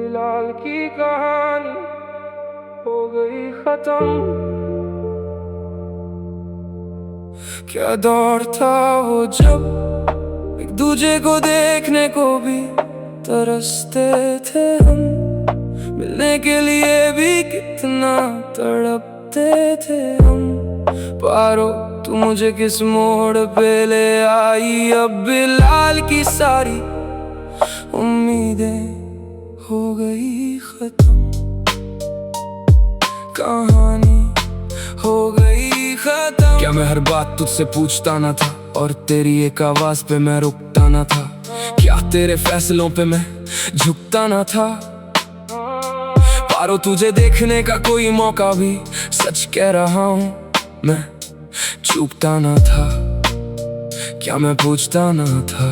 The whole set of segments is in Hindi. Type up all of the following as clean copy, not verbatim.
बिलाल की कहानी हो गई खत्म। क्या दौर था वो जब एक दूजे को देखने को भी तरसते थे हम, मिलने के लिए भी कितना तड़पते थे हम। पारो तू मुझे किस मोड़ पे ले आई, अब बिलाल की सारी उम्मीदें हो गई खत्म। कहानी हो गई खत्म। क्या मैं हर बात तुझसे पूछता ना था, और तेरी एक आवाज पे मैं रुकता ना था? क्या तेरे फैसलों पे मैं झुकता ना था? पारो तुझे देखने का कोई मौका भी, सच कह रहा हूँ मैं चूकता ना था। क्या मैं पूछता ना था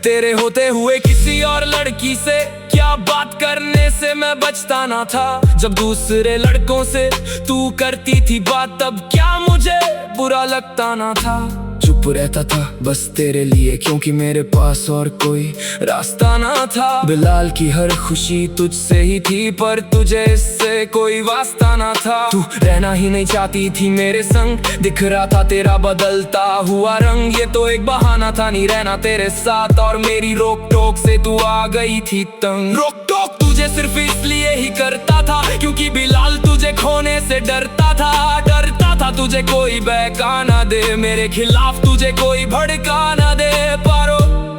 तेरे होते हुए किसी और लड़की से? क्या बात करने से मैं बचता ना था? जब दूसरे लड़कों से तू करती थी बात, तब क्या मुझे बुरा लगता ना था? चुप रहता था बस तेरे लिए, क्योंकि मेरे पास और कोई रास्ता ना था। बिलाल की हर खुशी तुझसे ही थी, पर तुझे इससे कोई वास्ता ना था। तू रहना ही नहीं चाहती थी मेरे संग, दिख रहा था तेरा बदलता हुआ रंग। ये तो एक बहाना था नहीं रहना तेरे साथ, और मेरी रोक टोक से तू आ गई थी तंग। रोक टोक तुझे सिर्फ इसलिए ही करता था, क्योंकि बिलाल तुझे खोने से डरता था। डरता था तुझे कोई बहका ना दे, मेरे खिलाफ तुझे कोई भड़का ना दे। पारो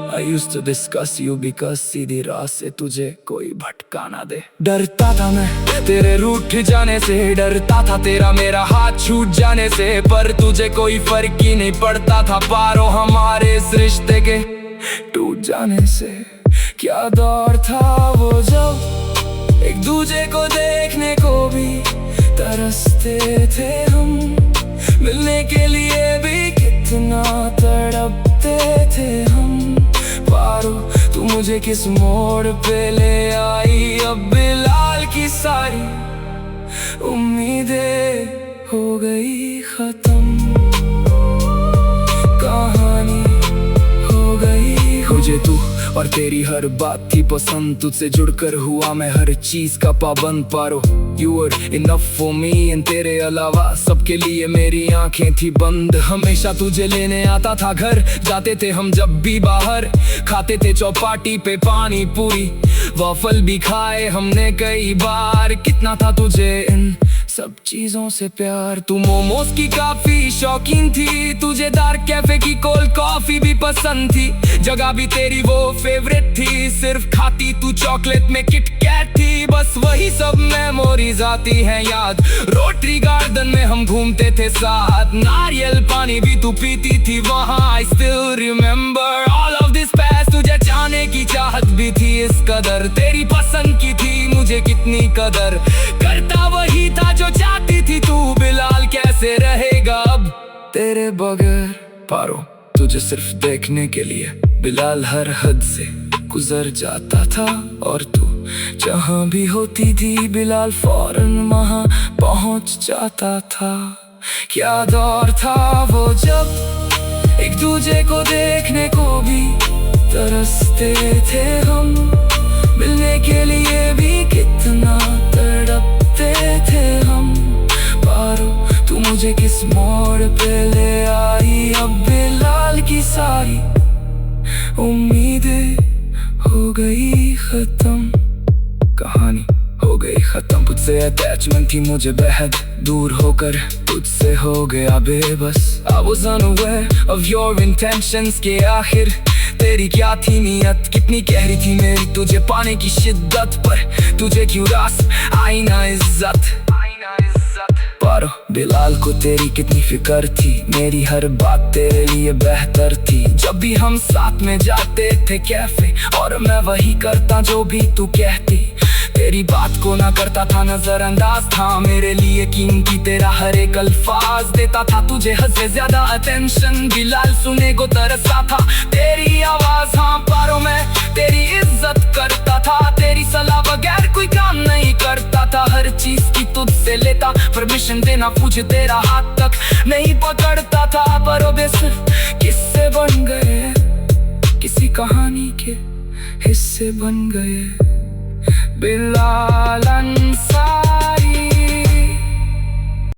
I used to discuss you because सीधी राह से तुझे कोई भटका ना दे। डरता था मैं तेरे रूठ जाने से, डरता था तेरा मेरा हाथ छूट जाने से, पर तुझे कोई फर्क ही नहीं पड़ता था पारो हमारे इस रिश्ते के टूट जाने से। क्या दौर था वो जब एक दूजे को देखने को भी तरसते थे हम, मिलने के लिए भी कितना तड़पते थे हम। पारो तू मुझे किस मोड़ पे ले आई, अब बिलाल की सारी उम्मीदें हो गई खत्म। कहानी हो गई। मुझे तू और तेरी हर बात थी पसंद, तुझसे जुड़कर हुआ मैं हर चीज का पाबंद। पारो You were enough for me, and तेरे अलावा सबके लिए मेरी आंखें थी बंद। हमेशा तुझे लेने आता था घर, जाते थे हम जब भी बाहर, खाते थे चौपाटी पे पानी पूरी, वाफल भी खाए हमने कई बार। कितना था तुझे इन सब चीजों से प्यार। तू मोमोज की काफी शौकीन थी, तुझे डार्क कैफे की कोल्ड कॉफी भी पसंद थी। जगह भी तेरी वो फेवरेट थी, सिर्फ खाती तू चॉकलेट में किटकैट थी। बस वही सब मेमोरीज आती हैं याद, रोटरी गार्डन में हम घूमते थे साथ, नारियल पानी भी तू पीती थी वहाँ। I still remember all of this past। तुझे चाहने की चाहत भी थी इस कदर, तेरी पसंद की थी मुझे कितनी कदर। करता वही था जो चाहती थी तू, बिलाल कैसे रहेगा अब तेरे बगैर। पारो तुझे सिर्फ देखने के लिए बिलाल हर हद से गुजर जाता था, और तू जहाँ भी होती थी बिलाल फौरन वहाँ पहुँच जाता था। क्या दौर था वो जब एक दूजे को देखने को भी तरसते थे हम, मिलने के लिए भी कितना तड़पते थे हम। पारो तू मुझे किस मोड़ पे ले आई, अब बिलाल की सारी उम्मीदें हो गई खत्म। कहानी हो गई खत्म। तुझसे अटैचमेंट थी मुझे बेहद, दूर होकर तुझसे हो गया बेबस। I was unaware of your intentions, के आखिर तेरी क्या थी नीयत। कितनी गहरी थी मेरी तुझे पाने की शिद्दत, पर तुझे क्यों रास आई ना इज्जत। पारो बिलाल को तेरी कितनी फिक्र थी, मेरी हर बात तेरे लिए बेहतर थी। जब भी हम साथ में जाते थे कैफे, और मैं वही करता जो भी तू कहती, तेरी बात को ना करता था नजरअंदाज था। मेरे लिए कीमती तेरा हर एक अल्फाज, देता था तुझे हद से ज्यादा अटेंशन। बिलाल सुने को तरसता था तेरी आवाज। हाँ पारो मैं तेरी इज्जत करता था, तेरी सलाह बगैर कोई काम नहीं करता था। हर चीज की तुझसे लेता परमिशन, देना पूछे तेरा हाथ तक नहीं पकड़ता था। पर अब किस्से बन गए, किसी कहानी के हिस्से बन गए। बिल्ला